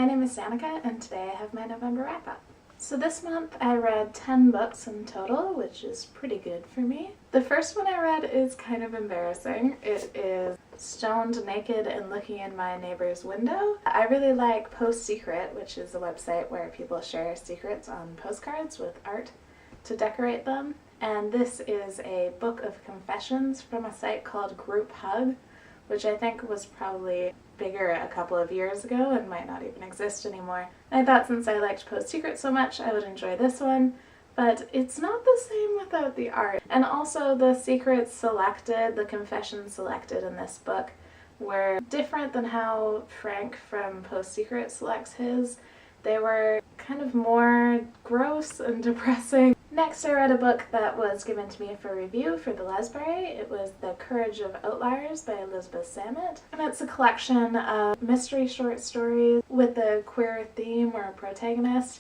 name is Danica, and today I have my November wrap-up. So this month I read 10 books in total, which is pretty good for me. The first one I read is kind of embarrassing. It is Stoned Naked and Looking in My Neighbor's Window. I really like Post Secret, which is a website where people share secrets on postcards with art to decorate them. And this is a book of confessions from a site called Group Hug, which I think was probably bigger a couple of years ago and might not even exist anymore. I thought since I liked Post Secret so much I would enjoy this one, but it's not the same without the art. And also the secrets selected, the confessions selected in this book were different than how Frank from Post Secret selects his. They were kind of more gross and depressing. Next, I read a book that was given to me for review for the Lesbrary. It was The Courage of Outliers by Elizabeth Samet, and it's a collection of mystery short stories with a queer theme or a protagonist,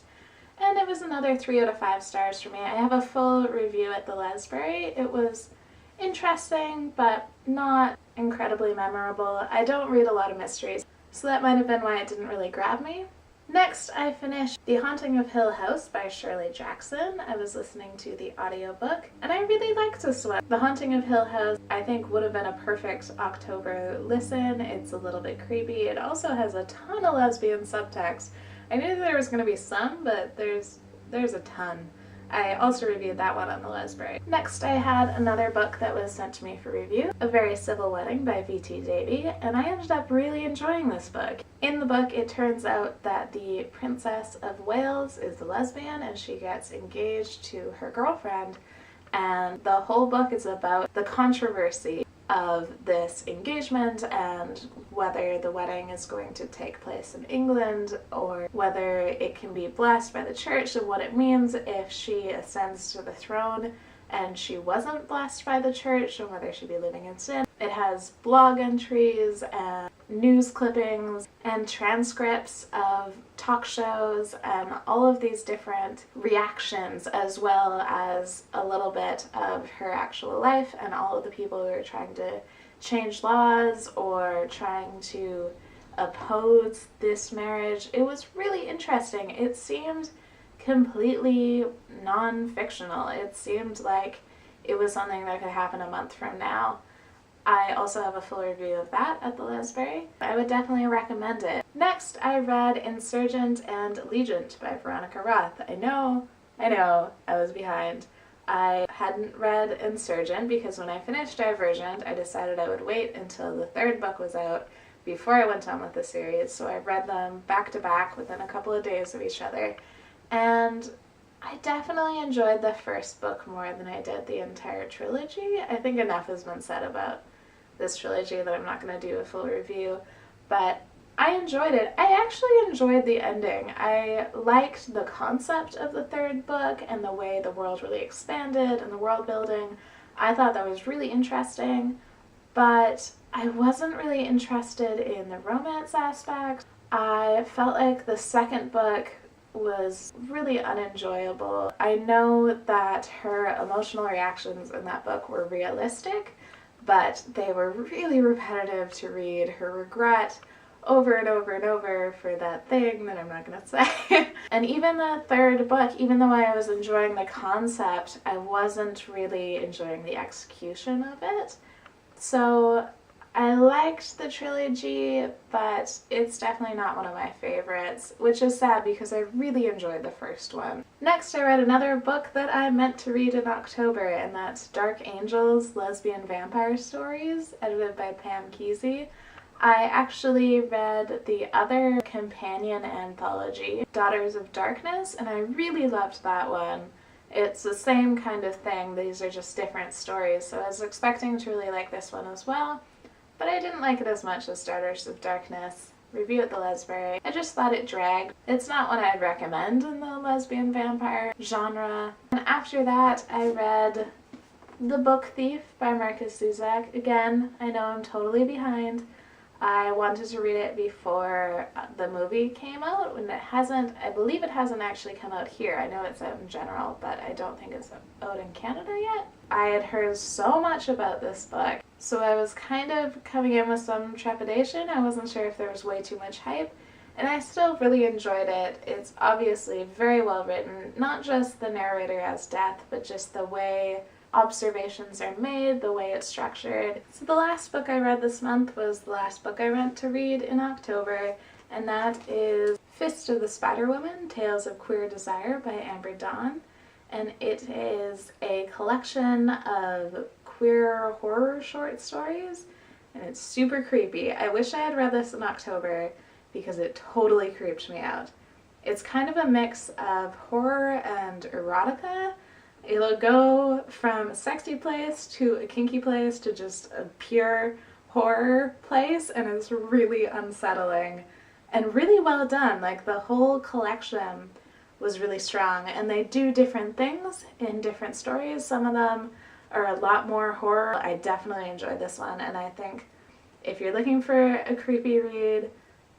and it was another 3 out of 5 stars for me. I have a full review at the Lesbrary. It was interesting, but not incredibly memorable. I don't read a lot of mysteries, so that might have been why it didn't really grab me. Next, I finished The Haunting of Hill House by Shirley Jackson. I was listening to the audiobook, and I really liked this one. The Haunting of Hill House, I think, would have been a perfect October listen. It's a little bit creepy. It also has a ton of lesbian subtext. I knew there was going to be some, but there's a ton. I also reviewed that one on the Lesbrary. Next, I had another book that was sent to me for review, A Very Civil Wedding by V.T. Davey, and I ended up really enjoying this book. In the book, it turns out that the Princess of Wales is a lesbian and she gets engaged to her girlfriend, and the whole book is about the controversy of this engagement and whether the wedding is going to take place in England or whether it can be blessed by the church, and what it means if she ascends to the throne and she wasn't blessed by the church, and whether she'd be living in sin. It has blog entries and news clippings and transcripts of talk shows and all of these different reactions, as well as a little bit of her actual life and all of the people who are trying to change laws or trying to oppose this marriage. It was really interesting. It seemed completely non-fictional. It seemed like it was something that could happen a month from now. I also have a full review of that at the Lesbrary. I would definitely recommend it. Next, I read Insurgent and Allegiant by Veronica Roth. I know, I was behind. I hadn't read Insurgent because when I finished Divergent, I decided I would wait until the 3rd book was out before I went on with the series, so I read them back to back within a couple of days of each other. And I definitely enjoyed the first book more than I did the entire trilogy. I think enough has been said about this trilogy that I'm not going to do a full review, but I enjoyed it. I actually enjoyed the ending. I liked the concept of the 3rd book and the way the world really expanded and the world building. I thought that was really interesting, but I wasn't really interested in the romance aspect. I felt like the 2nd book was really unenjoyable. I know that her emotional reactions in that book were realistic, but they were really repetitive to read. Her regret over and over and over for that thing that I'm not going to say. And even the 3rd book, even though I was enjoying the concept, I wasn't really enjoying the execution of it. So I liked the trilogy, but it's definitely not one of my favorites, which is sad because I really enjoyed the first one. Next, I read another book that I meant to read in October, and that's Dark Angels, Lesbian Vampire Stories, edited by Pam Kesey. I actually read the other companion anthology, Daughters of Darkness, and I really loved that one. It's the same kind of thing, these are just different stories, so I was expecting to really like this one as well. But I didn't like it as much as Daughters of Darkness. Review at the Lesbrary. I just thought it dragged. It's not one I'd recommend in the lesbian vampire genre. And after that, I read The Book Thief by Markus Zusak. Again, I know I'm totally behind. I wanted to read it before the movie came out, and it hasn't. I believe it hasn't actually come out here. I know it's out in general, but I don't think it's out in Canada yet. I had heard so much about this book, so I was kind of coming in with some trepidation. I wasn't sure if there was way too much hype, and I still really enjoyed it. It's obviously very well written, not just the narrator as death, but just the way observations are made, the way it's structured. So the last book I read this month was the last book I went to read in October, and that is Fist of the Spider-Woman, Tales of Queer Desire by Amber Dawn. And it is a collection of queer horror short stories, and it's super creepy. I wish I had read this in October because it totally creeped me out. It's kind of a mix of horror and erotica. It'll go from a sexy place to a kinky place to just a pure horror place, and it's really unsettling and really well done. Like, the whole collection was really strong, and they do different things in different stories. Some of them are a lot more horror. I definitely enjoyed this one, and I think if you're looking for a creepy read,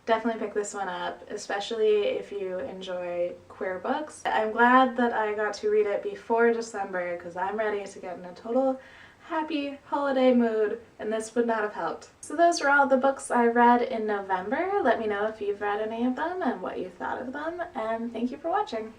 definitely pick this one up, especially if you enjoy queer books. I'm glad that I got to read it before December because I'm ready to get in a total happy holiday mood, and this would not have helped. So those were all the books I read in November. Let me know if you've read any of them and what you thought of them, and thank you for watching.